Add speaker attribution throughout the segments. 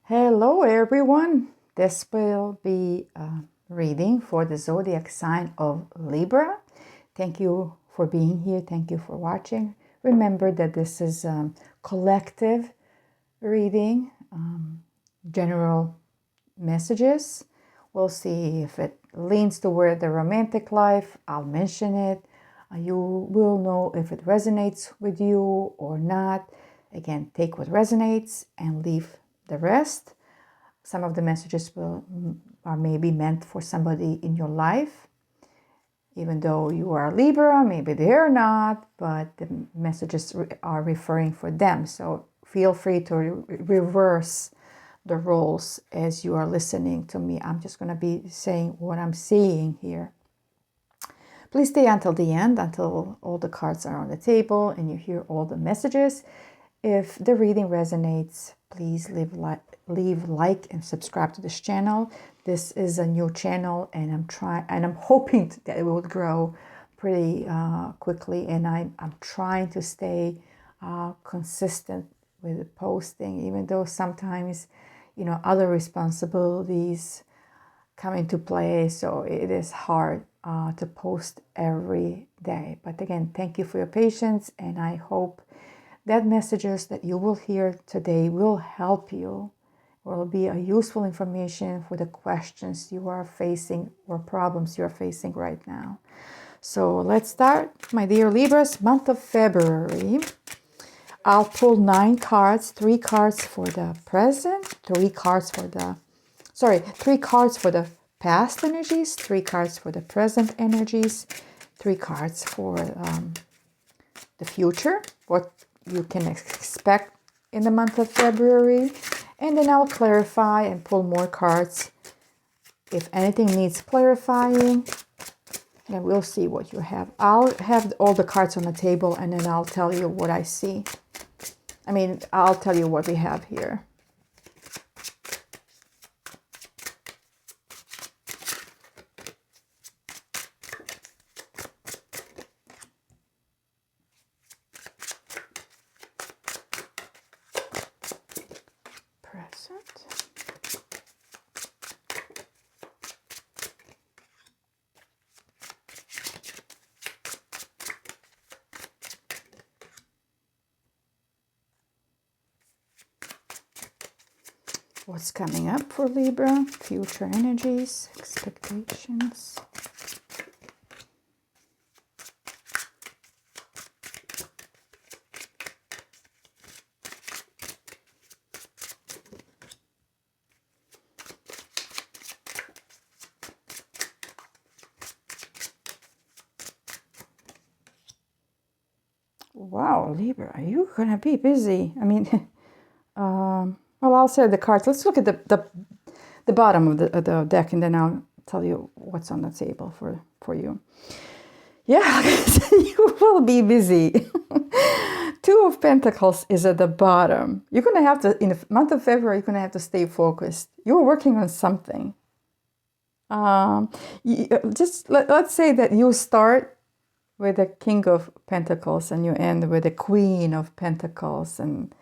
Speaker 1: Hello everyone, this will be a reading for the zodiac sign of Libra. Thank you for being here, thank you for watching. Remember that this is a collective reading, general messages. We'll see if it leans toward the romantic life, I'll mention it. You will know if it resonates with you or not. Again, take what resonates and leave the rest. Some of the messages are maybe meant for somebody in your life. Even though you are a Libra, maybe they're not, but the messages are referring for them. So feel free to reverse the roles as you are listening to me. I'm just going to be saying what I'm seeing here. Please stay until the end, until all the cards are on the table and you hear all the messages. If the reading resonates, please leave like and subscribe to this channel. This is a new channel and I'm hoping that it will grow pretty quickly, and I'm trying to stay consistent with posting, even though sometimes other responsibilities come into play, so it is hard to post every day. But again, thank you for your patience, and I hope that messages that you will hear today will help you, will be a useful information for the questions you are facing or problems you are facing right now. So let's start, my dear Libras, month of February. I'll pull 9 cards, 3 cards for the present, 3 cards for the past energies, 3 cards for the present energies, 3 cards for the future, what you can expect in the month of February, and then I'll clarify and pull more cards if anything needs clarifying, and we'll see what you have. I'll have all the cards on the table and then I'll tell you what I see. I'll tell you what we have here. What's coming up for Libra? Future energies, expectations. Wow, Libra, you're gonna be busy. Well, I'll say the cards. Let's look at the bottom of the deck, and then I'll tell you what's on the table for you. Yeah, you will be busy. 2 of Pentacles is at the bottom. You're going to have to, in the month of February, you're going to have to stay focused. You're working on something. Let's say that you start with the King of Pentacles and you end with the Queen of Pentacles, and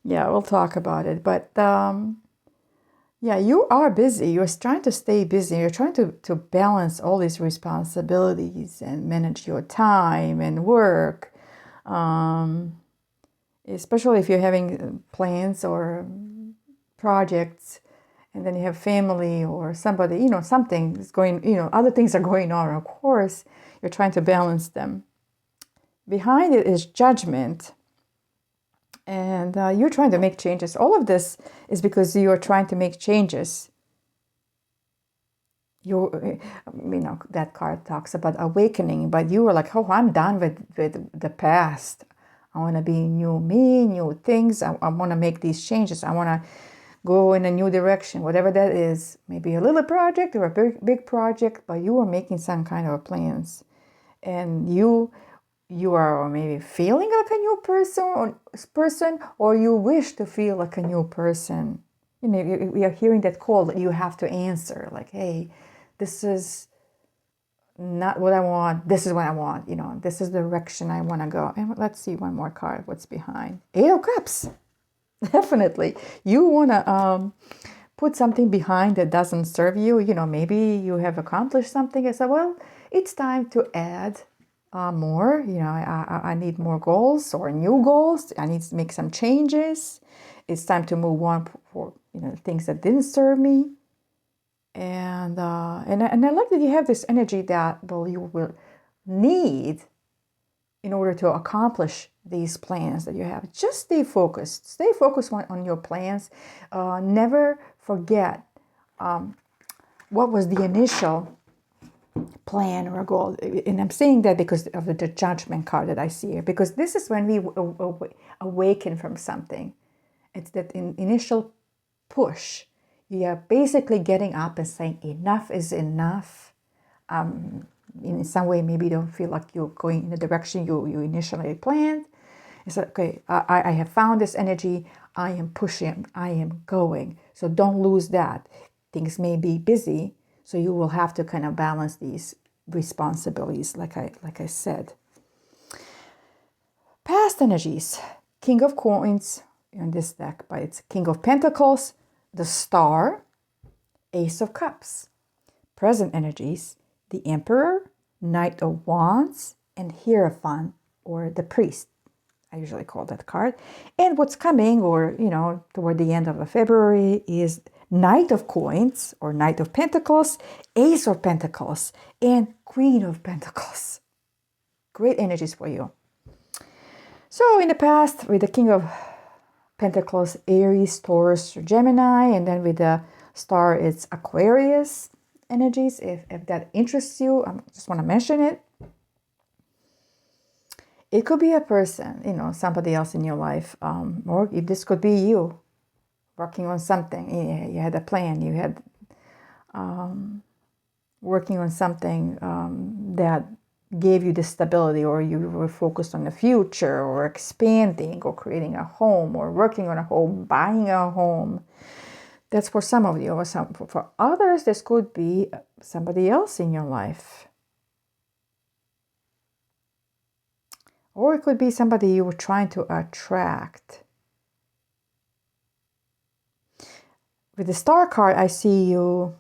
Speaker 1: yeah, we'll talk about it. But yeah, you are busy. You're trying to stay busy. You're trying to balance all these responsibilities and manage your time and work. Especially if you're having plans or projects, and then you have family or somebody, something is going, other things are going on. Of course, you're trying to balance them. Behind it is Judgment. And you're trying to make changes. All of this is because you're trying to make changes. That card talks about awakening, but you were like, oh, I'm done with the past. I want to be new things. I want to make these changes. I want to go in a new direction, whatever that is. Maybe a little project or a big project, but you are making some kind of plans. And you are maybe feeling like a new person, or you wish to feel like a new person. We are hearing that call that you have to answer, like, hey, this is not what I want. This is what I want. This is the direction I want to go. And let's see one more card. What's behind? 8 of Cups. Definitely. You want to put something behind that doesn't serve you. Maybe you have accomplished something and say, well, it's time to add more. I need more goals or new goals. I need to make some changes. It's time to move on for things that didn't serve me. And I like that you have this energy that you will need in order to accomplish these plans that you have. Just stay focused. Stay focused on your plans. Never forget what was the initial plan or goal. And I'm saying that because of the judgment card that I see here. Because this is when we awaken from something. It's that initial push. You are basically getting up and saying, enough is enough. In some way, maybe you don't feel like you're going in the direction you initially planned. It's like, okay, I have found this energy. I am pushing. I am going. So don't lose that. Things may be busy, so you will have to kind of balance these responsibilities, like I said. Past energies. King of Coins in this deck, but it's King of Pentacles, the Star, Ace of Cups. Present energies. The Emperor, Knight of Wands, and Hierophant, or the Priest. I usually call that card. And what's coming, or, toward the end of February, is Knight of Coins, or Knight of Pentacles, Ace of Pentacles, and Queen of Pentacles. Great energies for you. So in the past, with the King of Pentacles, Aries, Taurus, Gemini, and then with the Star, it's Aquarius energies. If that interests you, I just want to mention it. It could be a person, somebody else in your life, or this could be you working on something. You had a plan, you had working on something that gave you the stability, or you were focused on the future, or expanding, or creating a home, or working on a home, buying a home. That's for some of you. Or for others, this could be somebody else in your life. Or it could be somebody you were trying to attract. With the Star card, I see you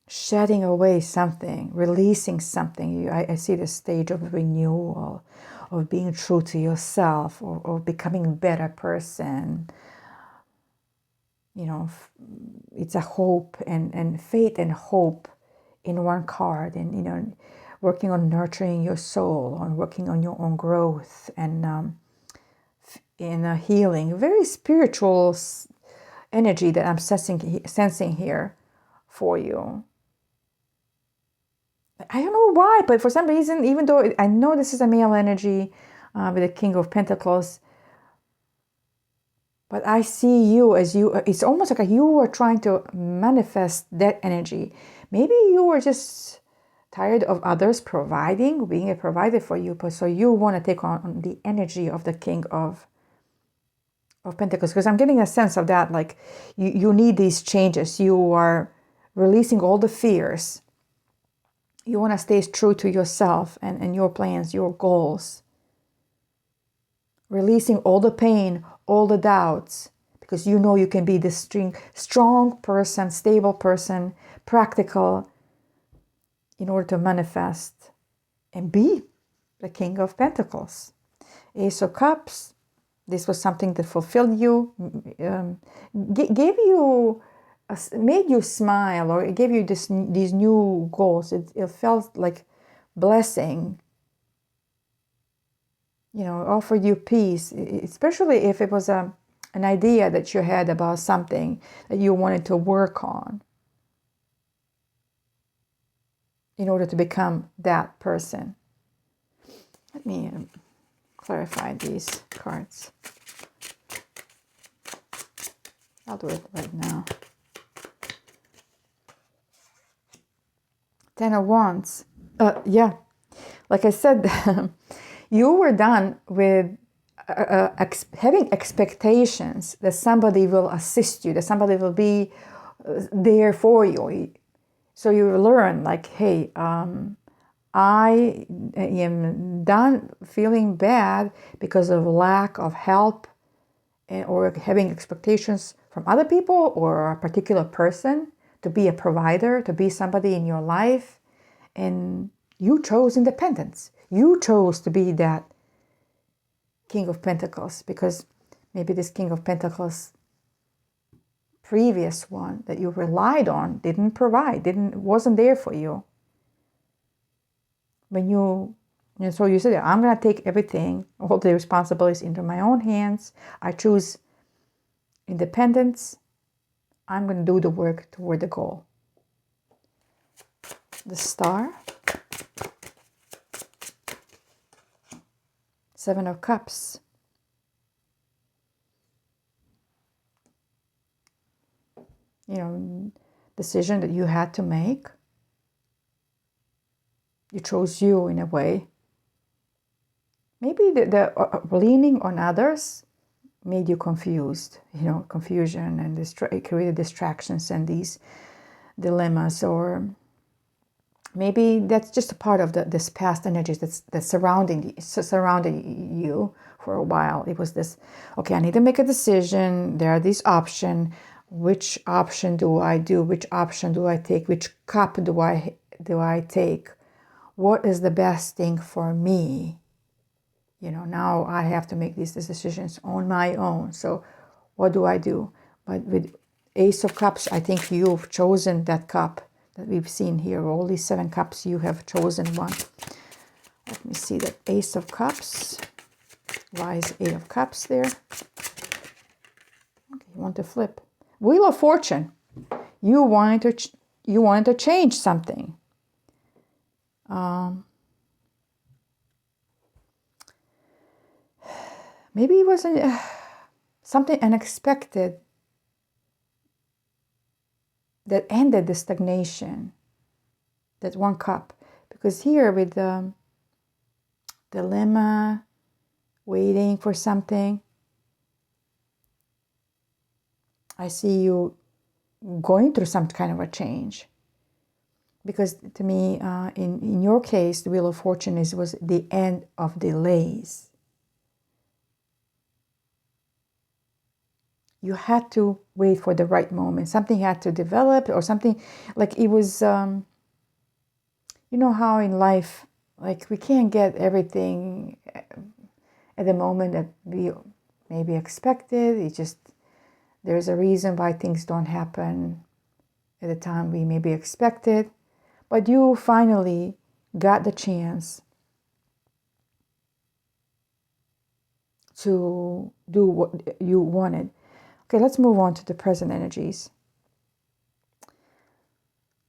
Speaker 1: shedding away something, releasing something. I see the stage of renewal, of being true to yourself, or becoming a better person. It's a hope and faith and hope in one card, and working on nurturing your soul, on working on your own growth, and in healing. Very spiritual energy that I'm sensing here for you. I don't know why, but for some reason, even though I know this is a male energy with the King of Pentacles, but I see you as it's almost like you were trying to manifest that energy. Maybe you were just tired of others being a provider for you, but so you want to take on the energy of the King of Pentacles, because I'm getting a sense of that, like you need these changes. You are releasing all the fears. You want to stay true to yourself and your plans, your goals. Releasing all the pain, all the doubts, because you can be this strong person, stable person, practical, in order to manifest and be the King of Pentacles. Ace of Cups, this was something that fulfilled you, gave you, made you smile, or it gave you these new goals. It felt like blessing. Offered you peace, especially if it was an idea that you had about something that you wanted to work on in order to become that person. Let me clarify these cards. I'll do it right now. Ten of Wands. Yeah, like I said, you were done with having expectations that somebody will assist you, that somebody will be there for you. So you learn, like, hey, I am done feeling bad because of lack of help or having expectations from other people or a particular person to be a provider, to be somebody in your life. And you chose independence. You chose to be that King of Pentacles, because maybe this King of Pentacles previous one that you relied on didn't provide, wasn't there for you. And so you said, I'm going to take everything, all the responsibilities into my own hands. I choose independence. I'm going to do the work toward the goal. The Star. Seven of Cups. Decision that you had to make. You chose you in a way. Maybe the leaning on others made you confused. Confusion and created distractions and these dilemmas. Or maybe that's just a part of this past energies that's surrounding you for a while. It was this, okay, I need to make a decision. There are these options. Which option do I do? Which option do I take? Which cup do I take? What is the best thing for me? Now I have to make these decisions on my own. So what do I do? But with Ace of Cups, I think you've chosen that cup that we've seen here. All these 7 cups, you have chosen one. Let me see that Ace of Cups. Why is 8 of Cups there? Okay, you want to flip. Wheel of Fortune. You wanted to change something. Maybe it wasn't something unexpected that ended the stagnation. That one cup. Because here with the dilemma, waiting for something, I see you going through some kind of a change. Because to me, in your case, the Wheel of Fortune was the end of delays. You had to wait for the right moment. Something had to develop, or something like it was, how in life, like we can't get everything at the moment that we maybe expected. There's a reason why things don't happen at the time we maybe expected. But you finally got the chance to do what you wanted. Okay, let's move on to the present energies.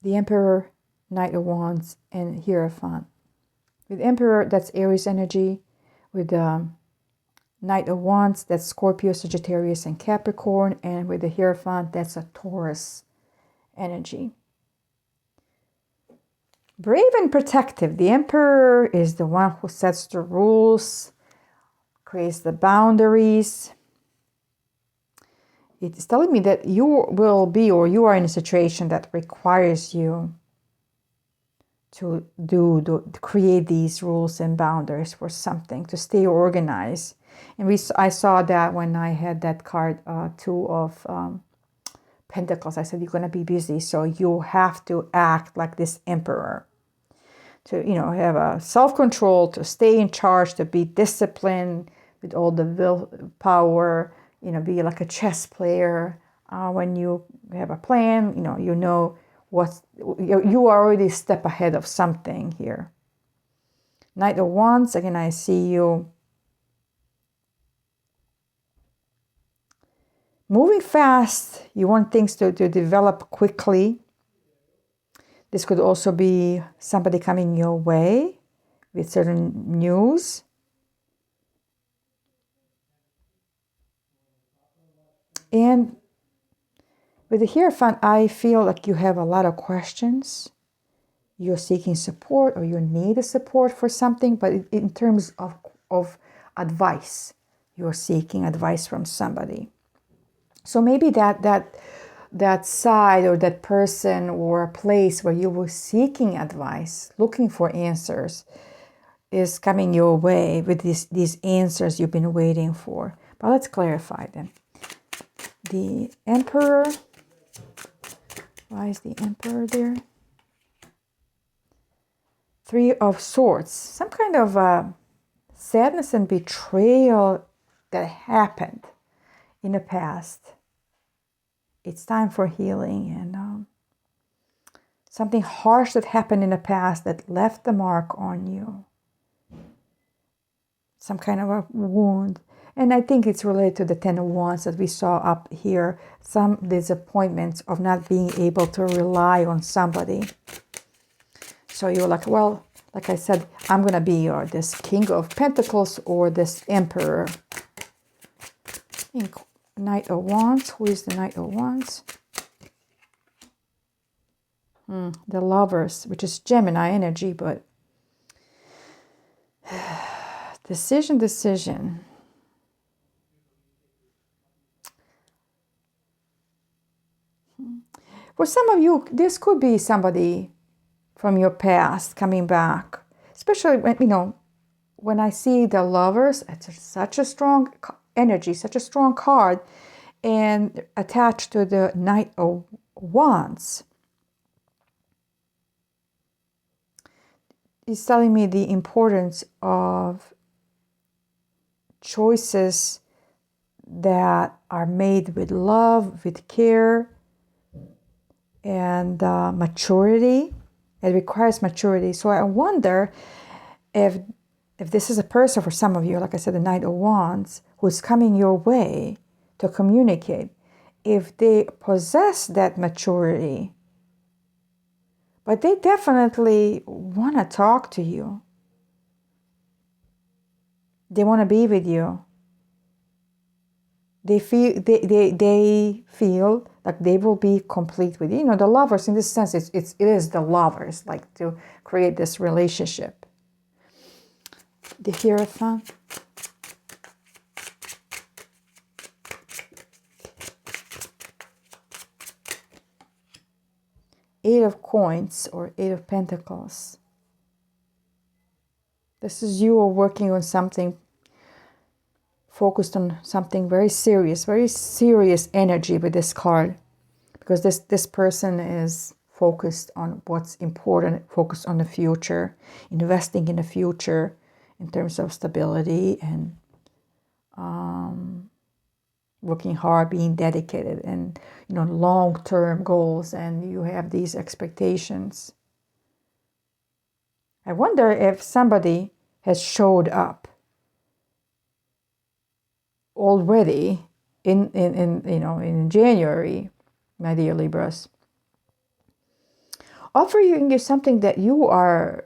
Speaker 1: The Emperor, Knight of Wands, and Hierophant. With Emperor, that's Aries energy. With Knight of Wands, that's Scorpio, Sagittarius, and Capricorn. And with the Hierophant, that's a Taurus energy. Brave and protective. The Emperor is the one who sets the rules, creates the boundaries. It's telling me that you will be, or you are in a situation that requires you to create these rules and boundaries for something, to stay organized. And I saw that when I had that card, 2 of Pentacles. I said, you're going to be busy, so you have to act like this Emperor. To, have a self-control, to stay in charge, to be disciplined with all the willpower, be like a chess player. When you have a plan, you are already a step ahead of something here. Knight of Wands, again, I see you moving fast. You want things to develop quickly. This could also be somebody coming your way with certain news. And with the Hierophant, I feel like you have a lot of questions. You're seeking support, or you need a support for something, but in terms of advice, you're seeking advice from somebody. So maybe that side, or that person, or a place where you were seeking advice, looking for answers, is coming your way with these answers you've been waiting for. But let's clarify then. The Emperor. Why is the Emperor there? Three of Swords. Some kind of sadness and betrayal that happened in the past. It's time for healing, and something harsh that happened in the past that left the mark on you. Some kind of a wound. And I think it's related to the Ten of Wands that we saw up here. Some disappointments of not being able to rely on somebody. So you're like, well, like I said, I'm going to be this King of Pentacles or this Emperor. Knight of Wands. Who is the Knight of Wands? The Lovers, which is Gemini energy, but decision. For some of you, this could be somebody from your past coming back. Especially when I see the Lovers, it's such a strong energy, such a strong card, and attached to the Knight of Wands. It's telling me the importance of choices that are made with love, with care, and maturity. It requires maturity. So I wonder if this is a person for some of you, like I said, the Knight of Wands, who's coming your way to communicate, if they possess that maturity, but they definitely want to talk to you. They want to be with you. They feel like they will be complete with you. The Lovers, in this sense, it is the Lovers, like to create this relationship. The Hierophant. Eight of Coins or Eight of Pentacles. This is you working on something, focused on something very serious energy with this card. Because this person is focused on what's important, focused on the future, investing in the future in terms of stability and working hard, being dedicated, and long-term goals, and you have these expectations. I wonder if somebody has showed up already in January, my dear Libras, offering you something that you are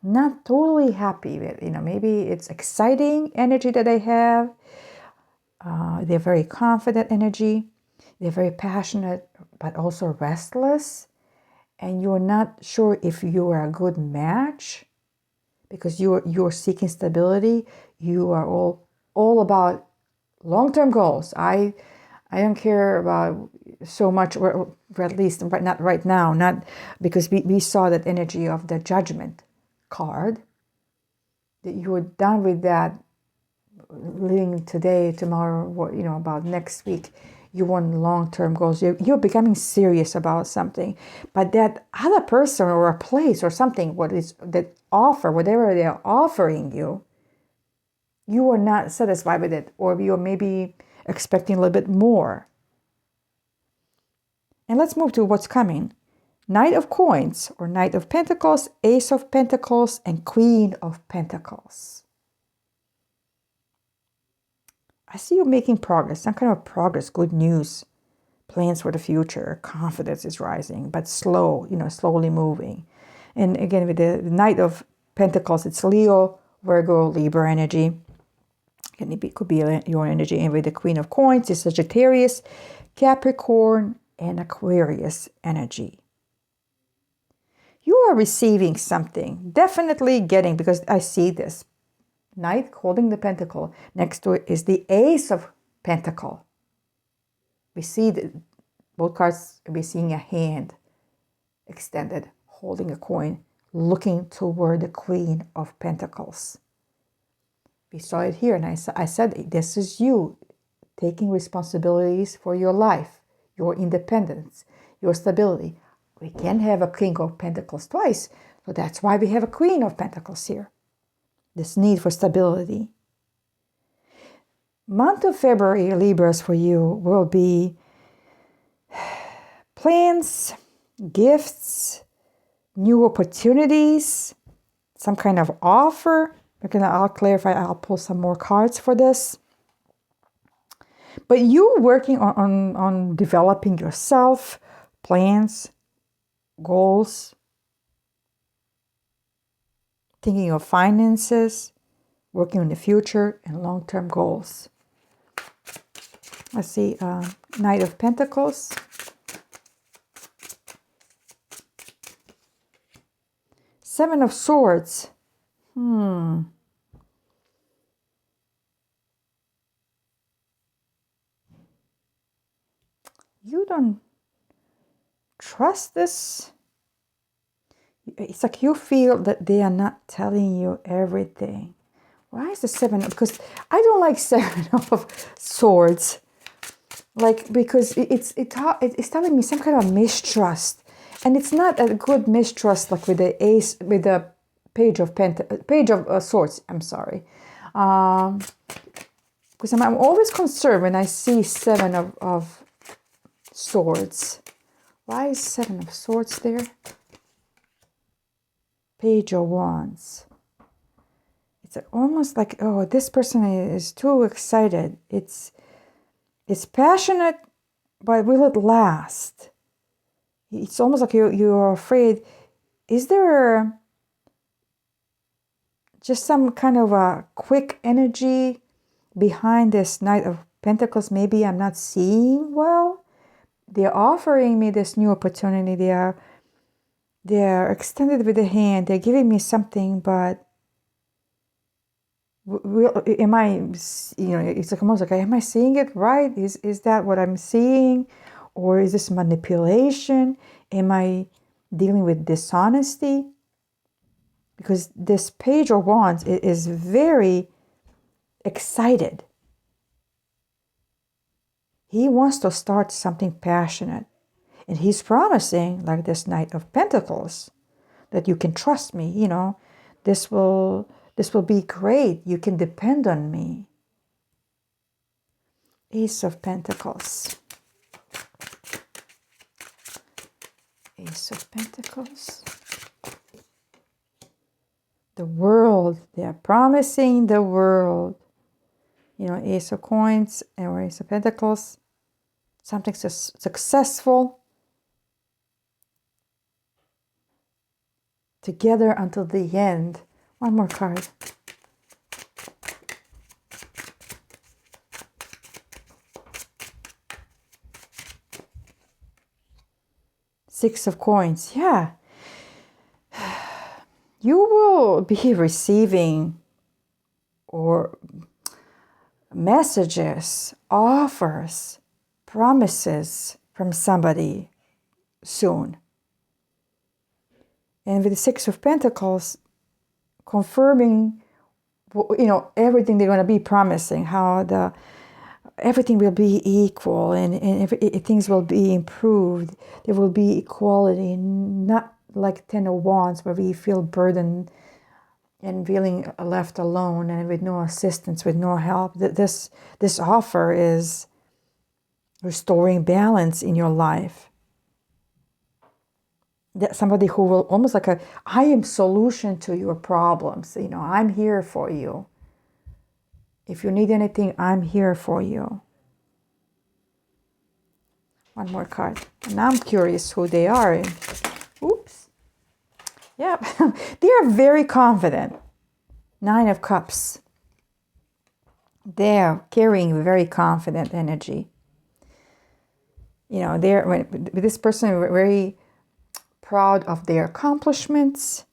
Speaker 1: not totally happy with. Maybe it's exciting energy that they have. They're very confident energy. They're very passionate, but also restless. And you're not sure if you are a good match because you're seeking stability. You are all about long-term goals. I don't care about so much, or at least not right now, not because we saw that energy of the Judgment card, that you were done with that, living today, tomorrow, about next week. You want long-term goals. You're becoming serious about something, but that other person or a place or something, whatever they're offering you, you are not satisfied with it, or you're maybe expecting a little bit more. And let's move to what's coming. Knight of Coins or Knight of Pentacles, Ace of Pentacles, and Queen of Pentacles. I see you making progress, some kind of progress, good news, plans for the future, confidence is rising, but slow, slowly moving. And again, with the Knight of Pentacles, it's Leo, Virgo, Libra energy. And it could be your energy. And with the Queen of Coins, it's Sagittarius, Capricorn, and Aquarius energy. You are receiving something, definitely getting, because I see this. Knight holding the pentacle. Next to it is the Ace of Pentacle. We see both cards, we're seeing a hand extended, holding a coin, looking toward the Queen of Pentacles. We saw it here, and I said, this is you taking responsibilities for your life, your independence, your stability. We can't have a King of Pentacles twice, so that's why we have a Queen of Pentacles here. This need for stability. Month of February, Libras, for you will be plans, gifts, new opportunities, some kind of offer. I'll clarify, I'll pull some more cards for this. But you working on developing yourself, plans, goals, thinking of finances, working on the future and long-term goals. Let's see, Knight of Pentacles. Seven of Swords. You don't trust this. It's like you feel that they are not telling you everything. Why is the seven? Because I don't like Seven of Swords. Like, because it's telling me some kind of mistrust. And it's not a good mistrust like with the Ace, with the Page of Swords. I'm sorry. Because I'm always concerned when I see Seven of Swords. Why is Seven of Swords there? Page of Wands. It's almost like, oh, this person is too excited. It's passionate, but will it last? It's almost like you're afraid. Is there just some kind of a quick energy behind this Knight of Pentacles? Maybe I'm not seeing well. They're offering me this new opportunity. They're extended with the hand. They're giving me something, but am I, it's like almost like, am I seeing it right? Is that what I'm seeing? Or is this manipulation? Am I dealing with dishonesty? Because this Page of Wands is very excited. He wants to start something passionate. And he's promising, like this Knight of Pentacles, that you can trust me, this will be great. You can depend on me. Ace of Pentacles. Ace of Pentacles. The world. They are promising the world. Ace of Coins or Ace of Pentacles. Something successful. Together until the end. One more card. Six of Coins. Yeah. You will be receiving or messages, offers, promises from somebody soon. And with the Six of Pentacles, confirming, everything they're going to be promising, how everything will be equal and things will be improved. There will be equality, not like Ten of Wands where we feel burdened and feeling left alone and with no assistance, with no help. This offer is restoring balance in your life. That somebody who will almost like I am solution to your problems. I'm here for you. If you need anything, I'm here for you. One more card. And I'm curious who they are. Oops. Yeah, they are very confident. Nine of Cups. They're carrying very confident energy. This person very proud of their accomplishments.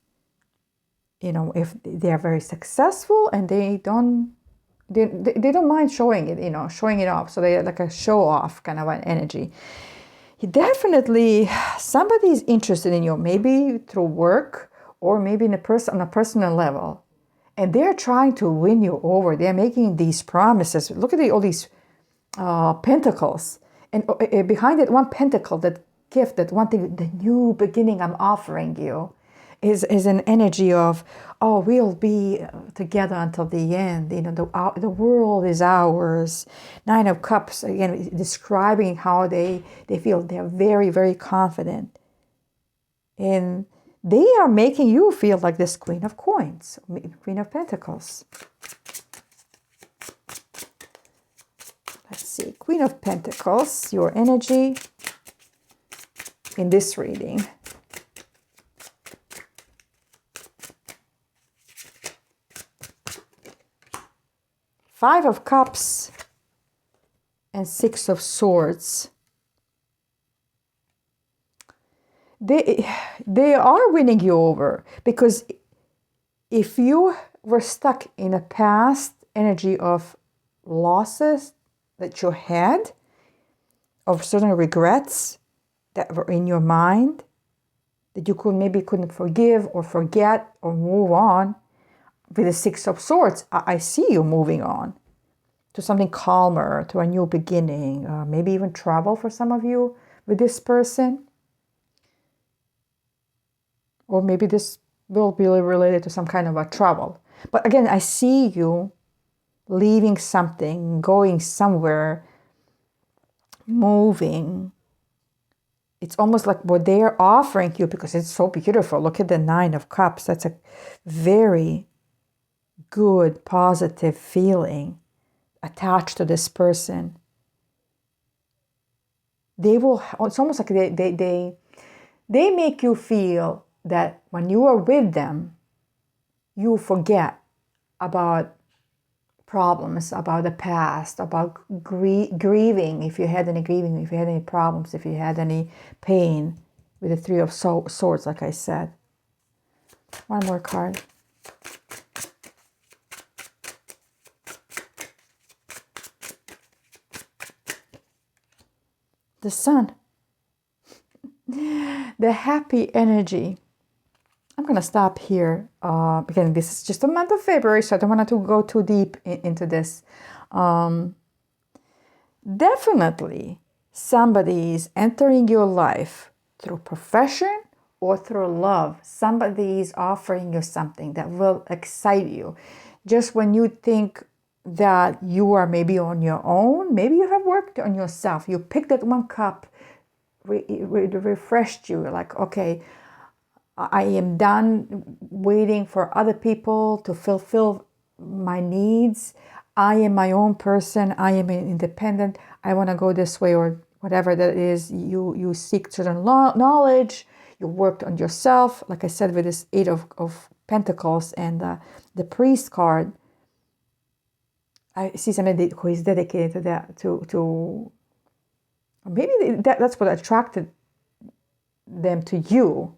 Speaker 1: If they are very successful and they don't mind showing it, showing it off. So they're like a show off kind of an energy. Definitely somebody is interested in you, maybe through work or maybe on a personal level. And they're trying to win you over. They're making these promises. Look at all these pentacles. And behind it, one pentacle, that gift, that one thing, the new beginning I'm offering you, is an energy of, oh, we'll be together until the end. The world is ours. Nine of Cups, again, describing how they feel. They're very, very confident. And they are making you feel like this Queen of Coins, Queen of Pentacles. Let's see, Queen of Pentacles, your energy in this reading. Five of Cups and Six of Swords. They are winning you over, because if you were stuck in a past energy of losses that you had, of certain regrets that were in your mind, that you couldn't forgive or forget or move on, with the Six of Swords, I see you moving on to something calmer, to a new beginning, maybe even travel for some of you with this person. Or maybe this will be related to some kind of a travel. But again, I see you leaving something, going somewhere, moving. It's almost like what they're offering you, because it's so beautiful. Look at the Nine of Cups. That's a very good, positive feeling attached to this person. It's almost like they make you feel that when you are with them, you forget about problems, about the past, about grieving, if you had any grieving, if you had any problems, if you had any pain, with the Three of Swords, like I said. One more card. The Sun. The happy energy. I'm going to stop here. Again, this is just the month of February, so I don't want to go too deep into this. Definitely, somebody is entering your life through profession or through love. Somebody is offering you something that will excite you. Just when you think that you are maybe on your own, maybe you have worked on yourself. You picked that one cup, it refreshed you, like, okay, I am done waiting for other people to fulfill my needs. I am my own person. I am independent. I want to go this way, or whatever that is. You seek certain knowledge. You worked on yourself. Like I said, with this Eight of Pentacles and the Priest card, I see somebody who is dedicated to that, to maybe that's what attracted them to you.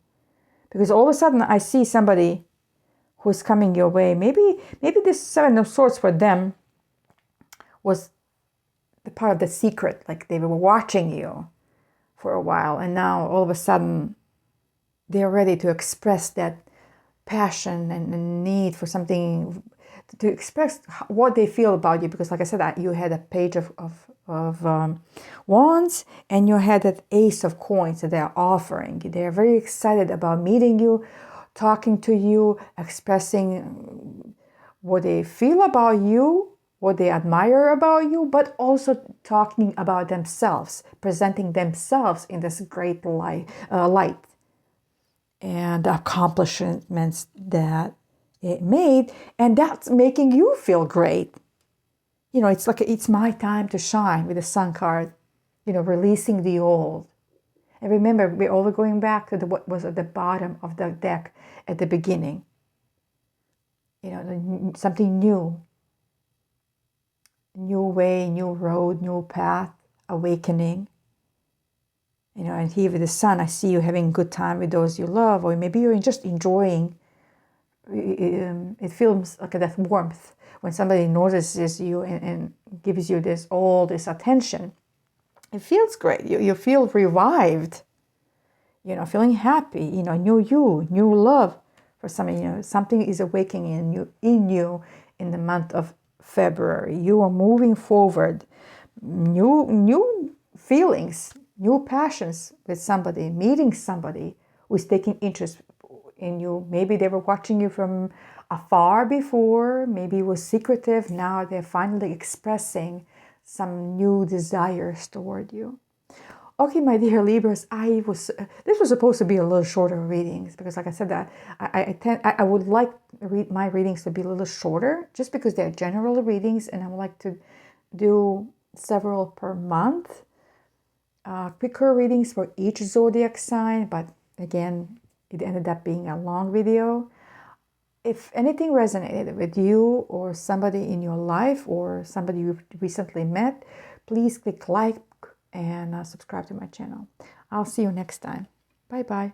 Speaker 1: Because all of a sudden I see somebody who's coming your way. Maybe this Seven of Swords for them was the part of the secret. Like they were watching you for a while, and now all of a sudden they're ready to express that passion and need for something, to express what they feel about you. Because like I said, you had a Page of Wands, and you had that Ace of Coins that they're offering. They're very excited about meeting you, talking to you, expressing what they feel about you, what they admire about you, but also talking about themselves, presenting themselves in this great light and accomplishments that it made, and that's making you feel great. It's like, it's my time to shine, with the Sun card, releasing the old. And remember, we're all going back to what was at the bottom of the deck at the beginning. Something new. New way, new road, new path, awakening. And here with the Sun, I see you having a good time with those you love, or maybe you're just enjoying. It feels like that warmth when somebody notices you and gives you all this attention. It feels great. You feel revived, feeling happy, new you, new love For some of you, something is awakening in you in the month of February. You are moving forward, new feelings, new passions with somebody, meeting somebody who is taking interest in you. Maybe they were watching you from afar before, maybe it was secretive. Now they're finally expressing some new desires toward you. Okay, my dear Libras, this was supposed to be a little shorter readings because, like I said, that I would like my readings to be a little shorter, just because they're general readings, and I would like to do several per month, quicker readings for each zodiac sign. But again, it ended up being a long video. If anything resonated with you or somebody in your life or somebody you've recently met, please click like and subscribe to my channel. I'll see you next time. Bye bye.